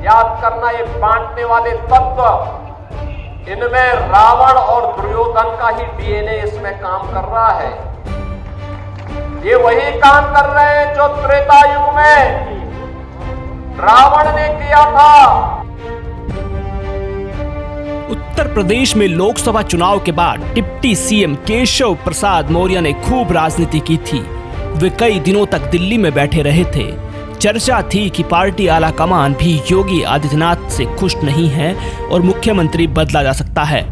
याद करना, ये बांटने वाले तत्व, इनमें रावण और दुर्योधन का ही डीएनए इसमें काम कर रहा है। ये वही काम कर रहे हैं जो त्रेता युग में रावण ने किया था। उत्तर प्रदेश में लोकसभा चुनाव के बाद डिप्टी सीएम केशव प्रसाद मौर्य ने खूब राजनीति की थी। वे कई दिनों तक दिल्ली में बैठे रहे थे। चर्चा थी कि पार्टी आला कमान भी योगी आदित्यनाथ से खुश नहीं है और मुख्यमंत्री बदला जा सकता है।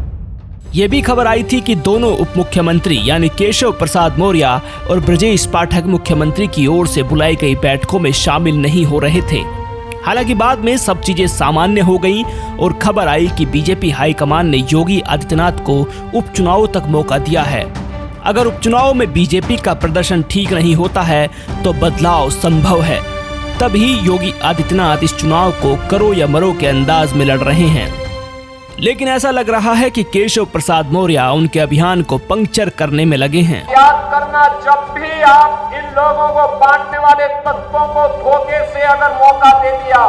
ये भी खबर आई थी कि दोनों उप मुख्यमंत्री यानी केशव प्रसाद मौर्य और ब्रजेश पाठक मुख्यमंत्री की ओर से बुलाई गई बैठकों में शामिल नहीं हो रहे थे। हालांकि बाद में सब चीजें सामान्य हो गईं और खबर आई कि बीजेपी हाईकमान ने योगी आदित्यनाथ को उपचुनाव तक मौका दिया है। अगर उपचुनाव में बीजेपी का प्रदर्शन ठीक नहीं होता है तो बदलाव संभव है। तभी योगी आदित्यनाथ इस चुनाव को करो या मरो के अंदाज में लड़ रहे हैं। लेकिन ऐसा लग रहा है कि केशव प्रसाद मौर्य उनके अभियान को पंक्चर करने में लगे हैं। याद करना, जब भी आप इन लोगों को बांटने वाले तत्वों को धोखे से अगर मौका दे दिया,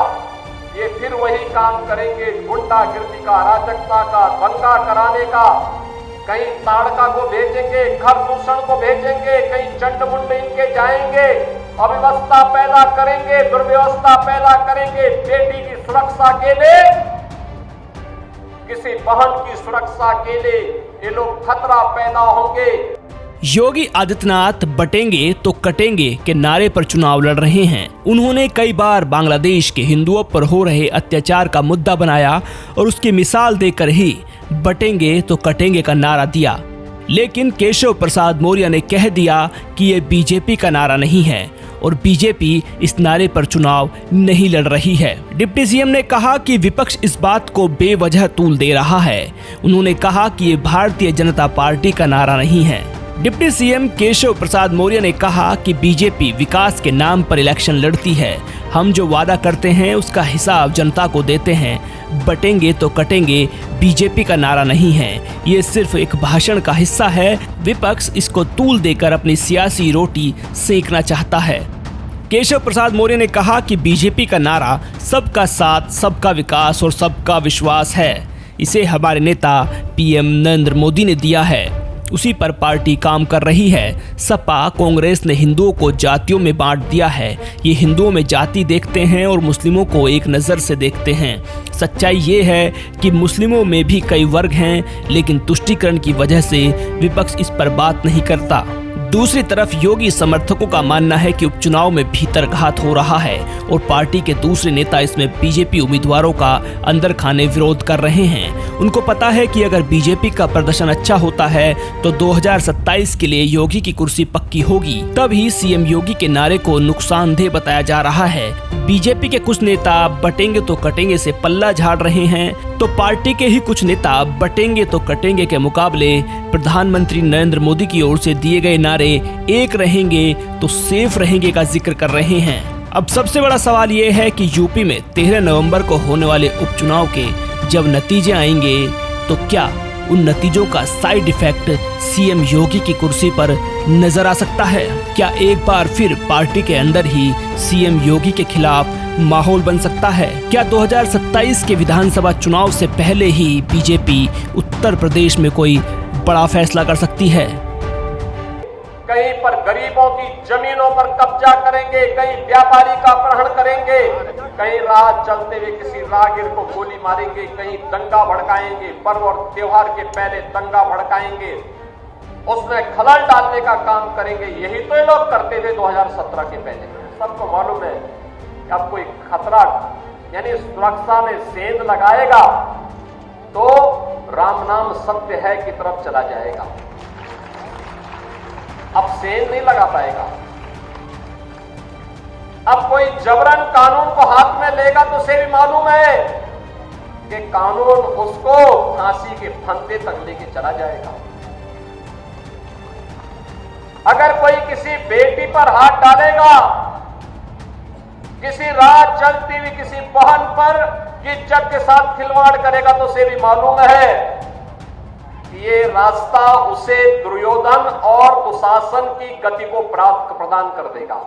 ये फिर वही काम करेंगे, गुंडागिर्दी का, अराजकता का, दंगा कराने का। कहीं ताड़का को भेजेंगे, घर दूषण को भेजेंगे, कहीं चंड-मुंड इनके जाएंगे, अव्यवस्था पैदा करेंगे, दुर्व्यवस्था पैदा करेंगे। बेटी की सुरक्षा के लिए, किसी बहन की सुरक्षा के लिए ये लोग खतरा पैदा होंगे। योगी आदित्यनाथ बटेंगे तो कटेंगे के नारे पर चुनाव लड़ रहे हैं। उन्होंने कई बार बांग्लादेश के हिंदुओं पर हो रहे अत्याचार का मुद्दा बनाया और उसकी मिसाल देकर ही बटेंगे तो कटेंगे का नारा दिया। लेकिन केशव प्रसाद मौर्य ने कह दिया कि ये बीजेपी का नारा नहीं है और बीजेपी इस नारे पर चुनाव नहीं लड़ रही है। डिप्टी सीएम ने कहा कि विपक्ष इस बात को बेवजह तूल दे रहा है। उन्होंने कहा कि ये भारतीय जनता पार्टी का नारा नहीं है। डिप्टी सीएम केशव प्रसाद मौर्य ने कहा कि बीजेपी विकास के नाम पर इलेक्शन लड़ती है। हम जो वादा करते हैं उसका हिसाब जनता को देते हैं। बटेंगे तो कटेंगे बीजेपी का नारा नहीं है, ये सिर्फ एक भाषण का हिस्सा है। विपक्ष इसको तूल देकर अपनी सियासी रोटी सेकना चाहता है। केशव प्रसाद मौर्य ने कहा कि बीजेपी का नारा सबका साथ, सबका विकास और सबका विश्वास है। इसे हमारे नेता पीएम नरेंद्र मोदी ने दिया है, उसी पर पार्टी काम कर रही है। सपा कांग्रेस ने हिंदुओं को जातियों में बांट दिया है। ये हिंदुओं में जाति देखते हैं और मुस्लिमों को एक नज़र से देखते हैं। सच्चाई ये है कि मुस्लिमों में भी कई वर्ग हैं, लेकिन तुष्टीकरण की वजह से विपक्ष इस पर बात नहीं करता। दूसरी तरफ योगी समर्थकों का मानना है कि उपचुनाव में भीतरघात हो रहा है और पार्टी के दूसरे नेता इसमें बीजेपी उम्मीदवारों का अंदर खाने विरोध कर रहे हैं। उनको पता है कि अगर बीजेपी का प्रदर्शन अच्छा होता है तो 2027 के लिए योगी की कुर्सी पक्की होगी। तभी सीएम योगी के नारे को नुकसानदेह बताया जा रहा है। बीजेपी के कुछ नेता बटेंगे तो कटेंगे से पल्ला झाड़ रहे हैं, तो पार्टी के ही कुछ नेता बटेंगे तो कटेंगे के मुकाबले प्रधानमंत्री नरेंद्र मोदी की ओर से दिए गए नारे एक रहेंगे तो सेफ रहेंगे का जिक्र कर रहे हैं। अब सबसे बड़ा सवाल ये है कि यूपी में 13 नवंबर को होने वाले उपचुनाव के जब नतीजे आएंगे तो क्या उन नतीजों का साइड इफेक्ट सीएम योगी की कुर्सी पर नजर आ सकता है? क्या एक बार फिर पार्टी के अंदर ही सीएम योगी के खिलाफ माहौल बन सकता है? क्या 2027 के विधानसभा चुनाव से पहले ही बीजेपी उत्तर प्रदेश में कोई बड़ा फैसला कर सकती है? कहीं पर गरीबों की जमीनों पर कब्जा करेंगे, कहीं व्यापारी का अपहरण करेंगे, कहीं राह चलते हुए किसी राहगीर को गोली मारेंगे, कहीं दंगा भड़काएंगे, पर्व और त्योहार के पहले दंगा भड़काएंगे, उसमें खलल डालने का काम करेंगे। यही तो ये लोग करते थे 2017 के पहले। सबको मालूम है कि अब कोई खतरा यानी सुरक्षा में सेंध लगाएगा तो राम नाम सत्य है की तरफ चला जाएगा। अब सेंध नहीं लगा पाएगा। अब कोई जबरन कानून को हाथ में लेगा तो उसे भी मालूम है कि कानून उसको फांसी के फंदे तक लेके चला जाएगा। अगर कोई किसी बेटी पर हाथ डालेगा, किसी राह चलती हुई किसी बहन पर इज्जत के साथ खिलवाड़ करेगा तो उसे भी मालूम है कि ये रास्ता उसे दुर्योधन और दुशासन की गति को प्राप्त प्रदान कर देगा।